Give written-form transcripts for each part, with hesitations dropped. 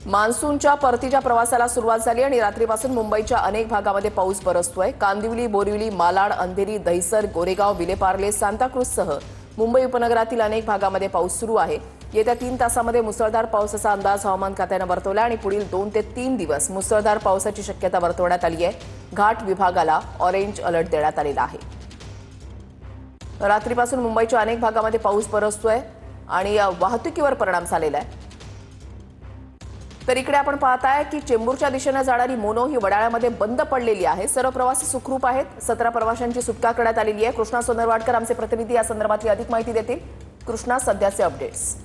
मान्सूनच्या परतीच्या प्रवासाला सुरुवात झाली आणि रात्रीपासून मुंबईच्या अनेक भागामध्ये पाऊस बरसतोय। कांदिवली, बोरिवली, मालाड, अंधेरी, दहिसर, गोरेगाव, विलेपार्ले, सांताक्रूजसह मुंबई उपनगरातील अनेक भागामध्ये पाऊस सुरू आहे। येत्या 3 तासांमध्ये मुसळधार पावसाचा अंदाज हवामान खात्याने वर्तवला आणि पुढील 2 ते 3 दिवस मुसळधार पावसाची शक्यता वर्तवण्यात आली आहे। घाट विभागाला ऑरेंज अलर्ट देण्यात आलेला आहे। रात्रीपासून मुंबईच्या अनेक भागामध्ये पाऊस बरसतोय आणि वाहतुकीवर परिणाम झालेला आहे। तर इकडे आपण पाहताय की चेंबूरच्या दिशेने जाणारी मोनो ही वडाळ्यामध्ये बंद पडलेली आहे। सर्व प्रवासी सुखरूप आहेत। 17 प्रवाशांची सुटका करण्यात आलेली आहे। कृष्णा सोनरवाडकर आमचे प्रतिनिधी या संदर्भातली अधिक माहिती देतील। कृष्णा, सध्याचे अपडेट्स।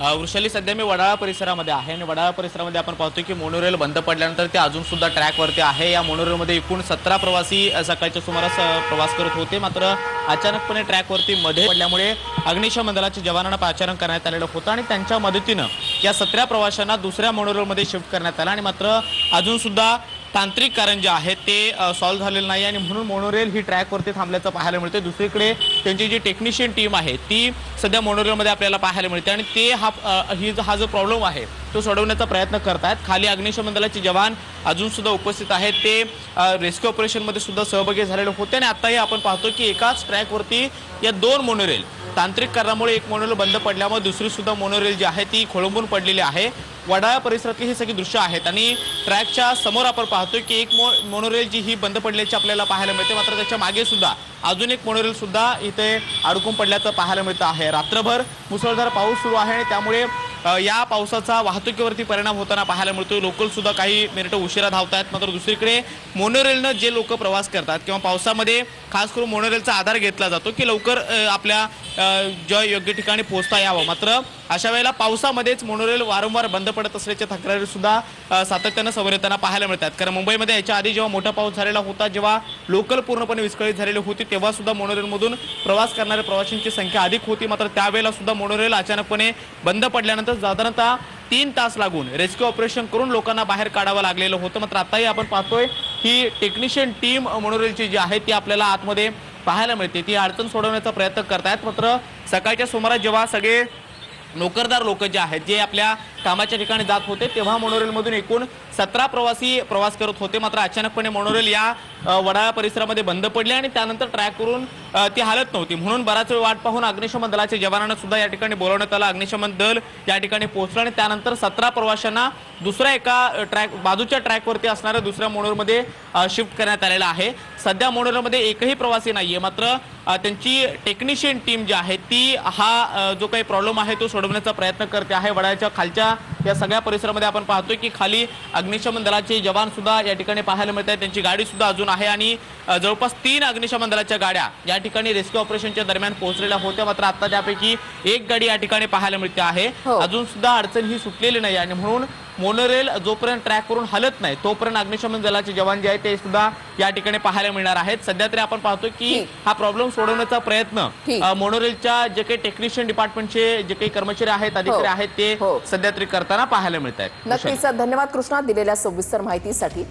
वृषाली, सध्या मी वडाळा परिसरामध्ये आहे आणि वडाळा परिसरामध्ये आपण पाहतो की मोनोरेल बंद पडल्यानंतर ते अजून सुद्धा ट्रॅकवरती आहे। या मोनोरेलमध्ये एकूण 17 प्रवासी सकाळच्या सुमारास प्रवास करत होते, मात्र अचानकपणे ट्रॅकवरती मध्ये पडल्यामुळे अग्निशमन दलाच्या जवानांना पाचारण करण्यात आलेलं होतं आणि त्यांच्या मदतीनं या 17 प्रवाशांना दुसऱ्या मोनोरेलमध्ये शिफ्ट करण्यात आलं आणि मात्र अजून सुद्धा तांत्रिक कारण जे आहे ते सॉल्व्ह झालेलं नाही आणि म्हणून मोनोरेल ही ट्रॅकवरती थांबल्याचं पाहायला मिळते। दुसरीकडे त्यांची जी टेक्निशियन टीम आहे ती सध्या मोनोरेलमध्ये आपल्याला पाहायला मिळते आणि ते हा जो प्रॉब्लेम आहे तो सोडवण्याचा प्रयत्न करतात। खाली अग्निशमन दलाचे जवान अजून सुद्धा उपस्थित आहेत, ते रेस्क्यू ऑपरेशनमध्ये सुद्धा सहभागी झालेले होते आणि आताही आपण पाहतो की एकाच ट्रॅकवरती या 2 मोनोरेल तांत्रिक कारणामुळे एक मोनोरेल बंद पडल्यामुळे दुसरी सुद्धा मोनोरेल जी आहे ती खोळंबून पडलेली आहे। वडाळा परिसरातली ही सगळी दृश्य आहेत आणि ट्रॅकच्या समोर आपण पाहतोय की एक मोनोरेल जी ही बंद पडल्याची आपल्याला पाहायला मिळते, मात्र त्याच्या मागे सुद्धा अजून एक मोनोरेल सुद्धा इथे अडकून पडल्याचं पाहायला मिळतं आहे। रात्रभर मुसळधार पाऊस सुरू आहे आणि त्यामुळे या पावसाचा वाहतुकीवरती परिणाम होताना पाहायला मिळतो। लोकल सुद्धा काही मिनिटं उशिरा धावतात, मात्र दुसरीकडे मोनोरेलनं जे लोक प्रवास करतात किंवा पावसामध्ये खास करून मोनोरेलचा आधार घेतला जातो की लवकर आपल्या ज्या योग्य ठिकाणी पोहोचता यावं, मात्र अशा वेळेला पावसामध्येच मोनोरेल वारंवार बंद पडत असल्याच्या तक्रारी सुद्धा सातत्यानं समोर येताना पाहायला मिळतात। कारण मुंबईमध्ये याच्या आधी जेव्हा मोठा पाऊस झालेला होता, जेव्हा लोकल पूर्णपणे विस्कळीत झालेली होती, तेव्हा सुद्धा मोनोरेलमधून प्रवास करणाऱ्या प्रवाशांची संख्या अधिक होती, मात्र त्यावेळेला सुद्धा मोनोरेल अचानकपणे बंद पडल्यानंतर साधारणतः 3 तास लागून रेस्क्यू ऑपरेशन करून लोकांना बाहेर काढावं लागलेलं होतं। मात्र आताही आपण पाहतोय की टेक्निशियन टीम मोनोरेलची जी आहे ती आपल्याला आतमध्ये पाहायला मिळते, ती अडचण सोडवण्याचा प्रयत्न करतायत। मात्र सकाळच्या सुमारास जेव्हा सगळे नोकरदार लोक जे आहेत जे आपल्या कामाच्या ठिकाणी जात होते, तेव्हा मोनोरेलमधून एकूण 17 प्रवासी प्रवास करत होते, मात्र अचानकपणे मोनोरेल या वडाळा परिसरामध्ये बंद पडले आणि त्यानंतर ट्रॅकवरून ती हालत नव्हती। म्हणून बराच वेळ वाट पाहून अग्निशमन दलाच्या जवानांना सुद्धा या ठिकाणी बोलवण्यात आलं। अग्निशमन दल या ठिकाणी पोहोचलं आणि त्यानंतर 17 प्रवाशांना दुसऱ्या एका बाजूच्या ट्रॅकवरती असणाऱ्या दुसऱ्या मोनोरेलमध्ये शिफ्ट करण्यात आलेला आहे। सध्या मोनोरेलमध्ये एकही प्रवासी नाहीये, मात्र त्यांची टेक्निशियन टीम जी आहे ती हा जो काही प्रॉब्लेम आहे तो सोडवण्याचा प्रयत्न करते आहे। वडाळ्याच्या खालच्या या सगळ्या परिसरामध्ये आपण पाहतोय की खाली अग्निशमन दलाचे जवान सुद्धा या ठिकाणी पाहायला मिळत आहेत, त्यांची गाडी सुद्धा अजून आहे आणि जवळपास 3 अग्निशमन दलाच्या गाड्या या ठिकाणी रेस्क्यू ऑपरेशनच्या दरम्यान पोहोचलेल्या होत्या, मात्र आता त्यापैकी एक गाडी या ठिकाणी पाहायला मिळते आहे। अजून सुद्धा अडचण ही सुटलेली नाही आणि म्हणून मोनोरेल जोपर्यंत ट्रॅक करून हलत नाही तोपर्यंत अग्निशमन दलाचे जवान जे आहेत ते सुद्धा या ठिकाणी पाहायला मिळणार आहेत। सध्या तरी आपण पाहतो की हा प्रॉब्लेम सोडवण्याचा प्रयत्न मोनोरेलच्या जे काही टेक्निशियन डिपार्टमेंटचे जे काही कर्मचारी आहेत, अधिकारी आहेत, ते सध्या तरी करताना पाहायला मिळत आहेत। नक्कीच धन्यवाद कृष्णा दिलेल्या सविस्तर माहितीसाठी।